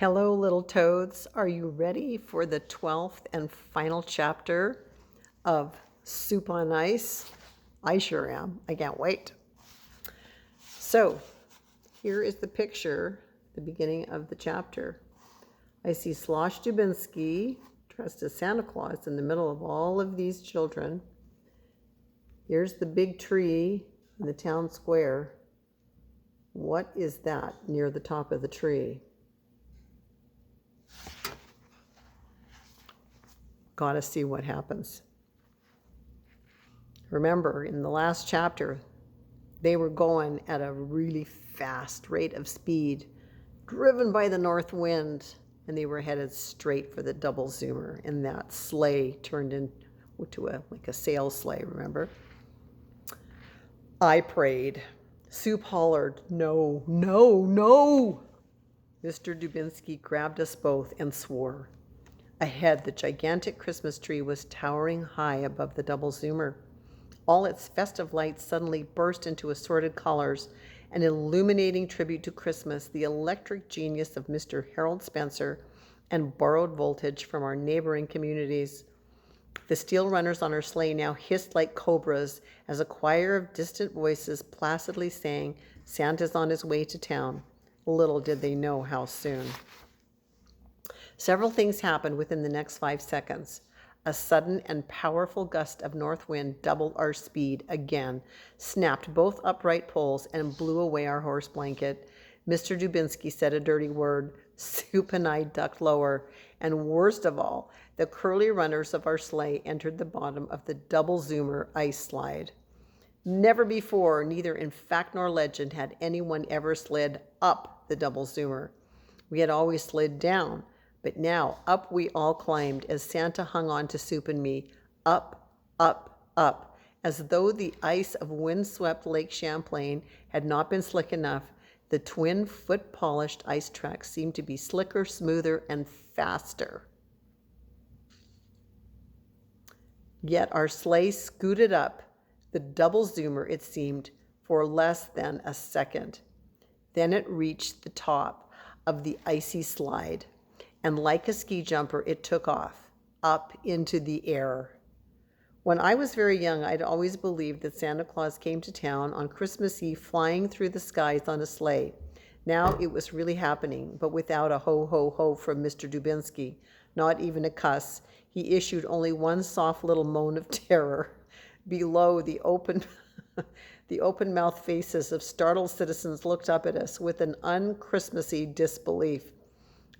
Hello, little toads. Are you ready for the 12th and final chapter of Soup on Ice? I sure am. I can't wait. So, here is the picture, the beginning of the chapter. I see Slosh Dubinsky dressed as Santa Claus in the middle of all of these children. Here's the big tree in the town square. What is that near the top of the tree? Gotta see what happens. Remember, in the last chapter, they were going at a really fast rate of speed, driven by the north wind, and they were headed straight for the double zoomer, and that sleigh turned into a sail sleigh, remember? I prayed. Soup hollered, "No, no, no!" Mr. Dubinsky grabbed us both and swore. Ahead, the gigantic Christmas tree was towering high above the double zoomer. All its festive lights suddenly burst into assorted colors, an illuminating tribute to Christmas, the electric genius of Mr. Harold Spencer, and borrowed voltage from our neighboring communities. The steel runners on our sleigh now hissed like cobras as a choir of distant voices placidly sang, "Santa's on his way to town." Little did they know how soon. Several things happened within the next 5 seconds. A sudden and powerful gust of north wind doubled our speed again, snapped both upright poles, and blew away our horse blanket. Mr. Dubinsky said a dirty word. Soup and I ducked lower, and worst of all, the curly runners of our sleigh entered the bottom of the double zoomer ice slide. Never before, neither in fact nor legend, had anyone ever slid up the double zoomer. We had always slid down. But now up we all climbed as Santa hung on to Soup and me. Up, up, up, as though the ice of wind-swept Lake Champlain had not been slick enough. The twin foot-polished ice tracks seemed to be slicker, smoother, and faster. Yet our sleigh scooted up the double zoomer, it seemed, for less than a second. Then it reached the top of the icy slide, and like a ski jumper, it took off, up into the air. When I was very young, I'd always believed that Santa Claus came to town on Christmas Eve flying through the skies on a sleigh. Now it was really happening, but without a ho, ho, ho from Mr. Dubinsky, not even a cuss. He issued only one soft little moan of terror. Below, the open-mouthed faces of startled citizens looked up at us with an un-Christmassy disbelief.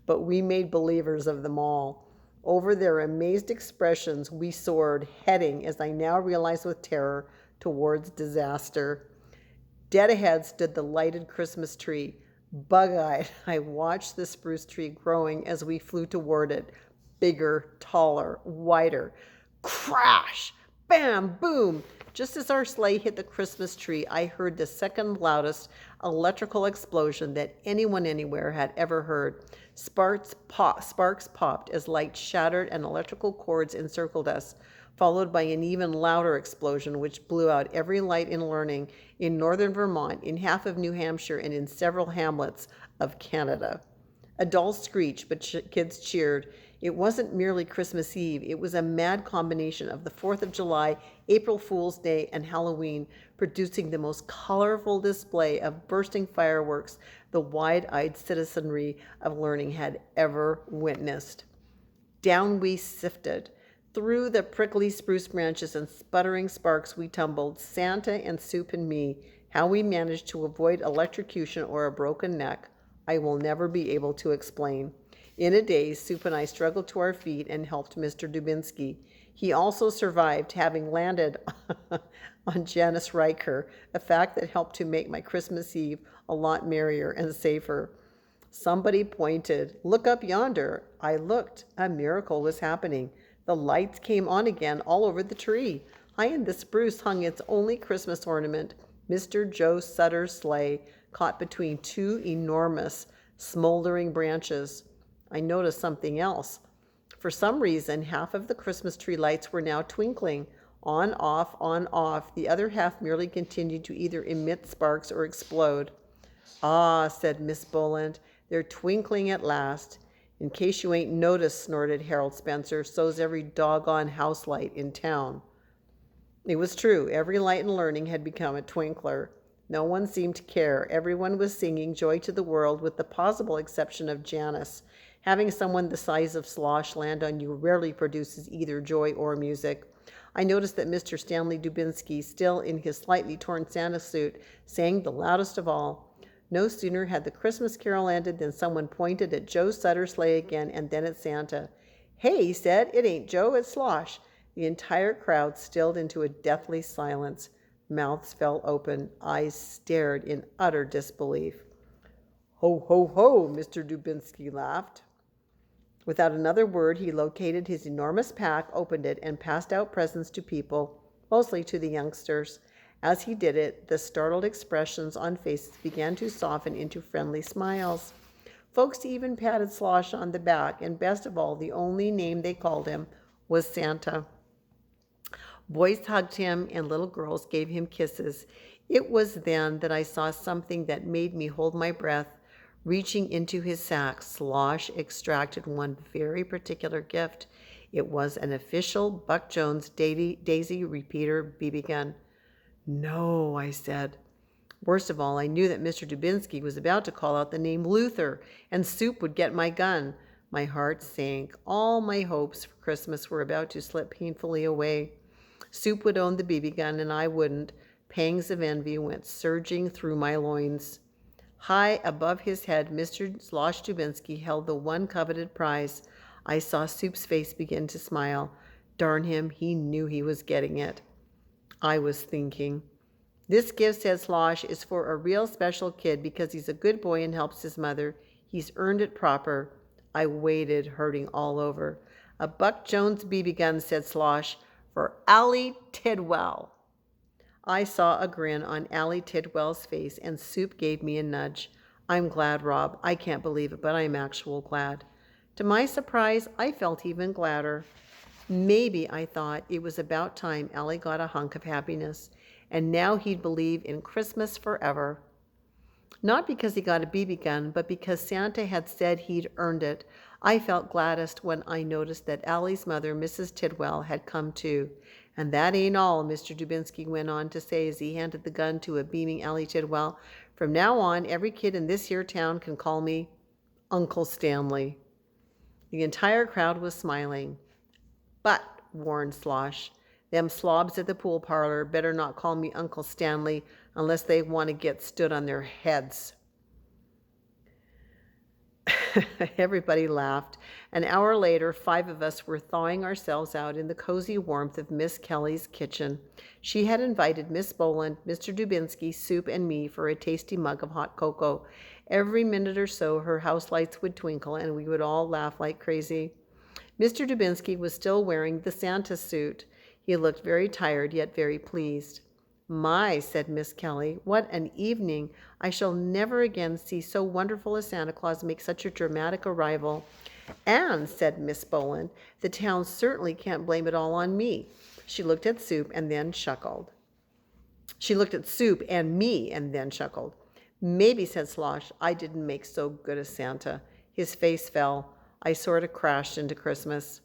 But we made believers of them all. Over their amazed expressions, we soared, heading, as I now realize with terror, towards disaster. Dead ahead stood the lighted Christmas tree. Bug-eyed, I watched the spruce tree growing as we flew toward it. Bigger, taller, wider. Crash! Bam! Boom! Just as our sleigh hit the Christmas tree, I heard the second loudest electrical explosion that anyone anywhere had ever heard. Sparks popped as light shattered and electrical cords encircled us, followed by an even louder explosion which blew out every light in Learning, in northern Vermont, in half of New Hampshire, and in several hamlets of Canada. A dull screech, but kids cheered. It wasn't merely Christmas Eve. It was a mad combination of the 4th of July, April Fool's Day, and Halloween, producing the most colorful display of bursting fireworks the wide-eyed citizenry of Learning had ever witnessed. Down we sifted. Through the prickly spruce branches and sputtering sparks we tumbled, Santa and Soup and me. How we managed to avoid electrocution or a broken neck, I will never be able to explain. In a daze, Soup and I struggled to our feet and helped Mr. Dubinsky. He also survived, having landed on Janice Riker, a fact that helped to make my Christmas Eve a lot merrier and safer. Somebody pointed, "Look up yonder." I looked. A miracle was happening. The lights came on again all over the tree. High in the spruce hung its only Christmas ornament, Mr. Joe Sutter's sleigh, caught between two enormous, smoldering branches. I noticed something else. For some reason, half of the Christmas tree lights were now twinkling. On, off, on, off. The other half merely continued to either emit sparks or explode. Ah, said Miss Boland, they're twinkling at last. In case you ain't noticed, snorted Harold Spencer, so's every doggone house light in town. It was true. Every light in learning had become a twinkler. No one seemed to care. Everyone was singing Joy to the World, with the possible exception of Janice. Having someone the size of Slosh land on you rarely produces either joy or music. I noticed that Mr. Stanley Dubinsky, still in his slightly torn Santa suit, sang the loudest of all. No sooner had the Christmas carol ended than someone pointed at Joe Sutter's sleigh again, and then at Santa. Hey, he said, it ain't Joe, it's Slosh. The entire crowd stilled into a deathly silence. Mouths fell open. Eyes stared in utter disbelief. Ho, ho, ho, Mr. Dubinsky laughed. Without another word, he located his enormous pack, opened it, and passed out presents to people, mostly to the youngsters. As he did it, the startled expressions on faces began to soften into friendly smiles. Folks even patted Slosh on the back, and best of all, the only name they called him was Santa. Boys hugged him, and little girls gave him kisses. It was then that I saw something that made me hold my breath. Reaching into his sack, Slosh extracted one very particular gift. It was an official Buck Jones Daisy Repeater BB gun. No, I said. Worst of all, I knew that Mr. Dubinsky was about to call out the name Luther, and Soup would get my gun. My heart sank. All my hopes for Christmas were about to slip painfully away. Soup would own the BB gun, and I wouldn't. Pangs of envy went surging through my loins. High above his head, Mr. Slosh Dubinsky held the one coveted prize. I saw Soup's face begin to smile. Darn him, he knew he was getting it. I was thinking, this gift, said Slosh, is for a real special kid because he's a good boy and helps his mother. He's earned it proper. I waited, hurting all over. A Buck Jones BB gun, said Slosh, for Allie Tidwell. I saw a grin on Allie Tidwell's face, and Soup gave me a nudge. I'm glad, Rob. I can't believe it, but I'm actual glad. To my surprise, I felt even gladder. Maybe, I thought, it was about time Allie got a hunk of happiness, and now he'd believe in Christmas forever. Not because he got a BB gun, but because Santa had said he'd earned it. I felt gladdest when I noticed that Allie's mother, Mrs. Tidwell, had come too. And that ain't all, Mr. Dubinsky went on to say as he handed the gun to a beaming Allie Tidwell. From now on, every kid in this here town can call me Uncle Stanley. The entire crowd was smiling. But, warned Slosh, them slobs at the pool parlor better not call me Uncle Stanley unless they want to get stood on their heads. Everybody laughed. An hour later, 5 of us were thawing ourselves out in the cozy warmth of Miss Kelly's kitchen. She had invited Miss Boland, Mr. Dubinsky, Soup, and me for a tasty mug of hot cocoa. Every minute or so, her house lights would twinkle, and we would all laugh like crazy. Mr. Dubinsky was still wearing the Santa suit. He looked very tired, yet very pleased. My, said Miss Kelly, what an evening. I shall never again see so wonderful a Santa Claus make such a dramatic arrival. And, said Miss Boland, the town certainly can't blame it all on me. She looked at Soup and then chuckled. She looked at Soup and me and then chuckled. Maybe, said Slosh, I didn't make so good a Santa. His face fell. I sort of crashed into Christmas.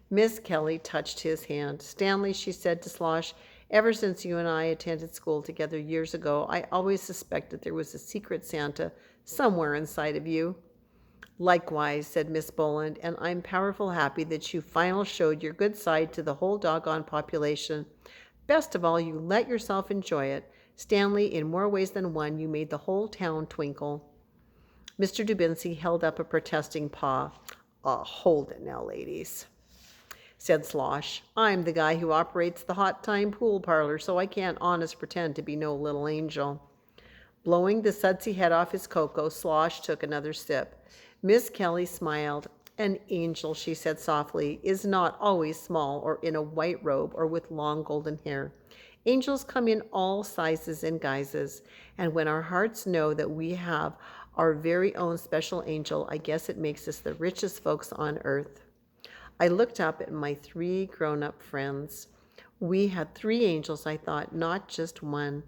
Miss Kelly touched his hand. Stanley, she said to Slosh, ever since you and I attended school together years ago, I always suspected there was a secret Santa somewhere inside of you. Likewise, said Miss Boland, and I'm powerful happy that you finally showed your good side to the whole doggone population. Best of all, you let yourself enjoy it. Stanley, in more ways than one, you made the whole town twinkle. Mr. Dubinsky held up a protesting paw. Hold it now, ladies, said Slosh. I'm the guy who operates the Hot Time pool parlor, so I can't honest pretend to be no little angel. Blowing the sudsy head off his cocoa, Slosh took another sip. Miss Kelly smiled. An angel, she said softly, is not always small or in a white robe or with long golden hair. Angels come in all sizes and guises, and when our hearts know that we have our very own special angel, I guess it makes us the richest folks on earth. I looked up at my 3 grown-up friends. We had 3 angels, I thought, not just one.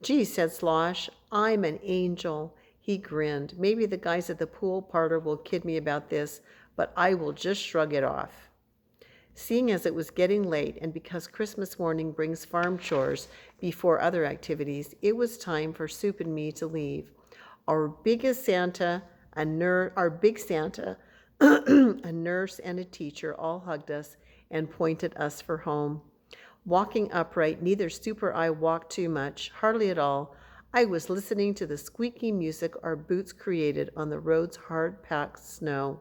Gee, said Slosh, I'm an angel. He grinned. Maybe the guys at the pool parlor will kid me about this, but I will just shrug it off. Seeing as it was getting late, and because Christmas morning brings farm chores before other activities, it was time for Soup and me to leave. Our biggest Santa, our big Santa, a nurse and a teacher all hugged us and pointed us for home. Walking upright, neither Soup or I walked too much, hardly at all. I was listening to the squeaky music our boots created on the road's hard-packed snow.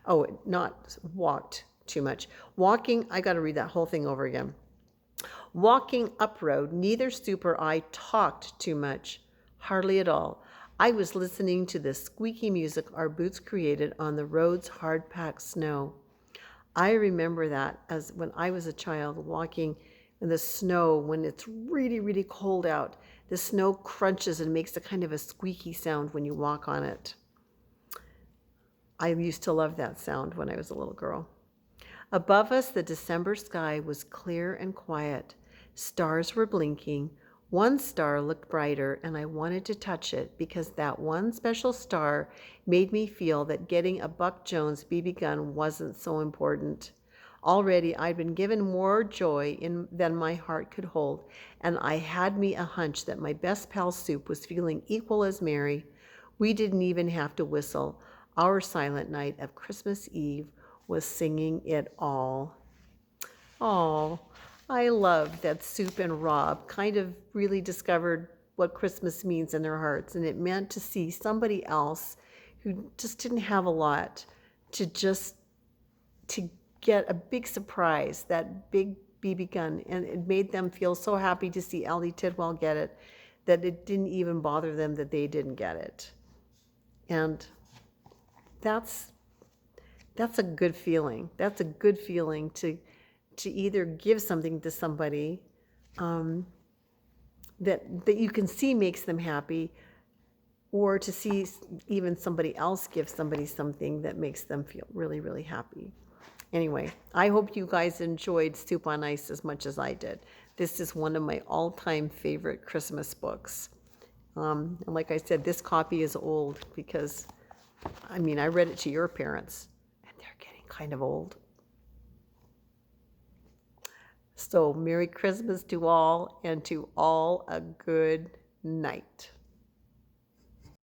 Oh, not walked too much. Walking, I got to read that whole thing over again. Walking up road, neither Soup or I talked too much, hardly at all. I was listening to the squeaky music our boots created on the road's hard-packed snow. I remember that as when I was a child walking in the snow when it's really, really cold out. The snow crunches and makes a kind of a squeaky sound when you walk on it. I used to love that sound when I was a little girl. Above us, the December sky was clear and quiet. Stars were blinking. One star looked brighter, and I wanted to touch it because that one special star made me feel that getting a Buck Jones BB gun wasn't so important. Already, I'd been given more joy than my heart could hold, and I had me a hunch that my best pal Soup was feeling equal as merry. We didn't even have to whistle. Our silent night of Christmas Eve was singing it all. Oh, I love that Soup and Rob kind of really discovered what Christmas means in their hearts, and it meant to see somebody else who just didn't have a lot to get a big surprise, that big BB gun, and it made them feel so happy to see Ellie Tidwell get it that it didn't even bother them that they didn't get it. And that's a good feeling. That's a good feeling to either give something to somebody that you can see makes them happy, or to see even somebody else give somebody something that makes them feel really, really happy. Anyway, I hope you guys enjoyed Soup on Ice as much as I did. This is one of my all-time favorite Christmas books. And like I said, this copy is old because, I read it to your parents, and they're getting kind of old. So Merry Christmas to all, and to all a good night.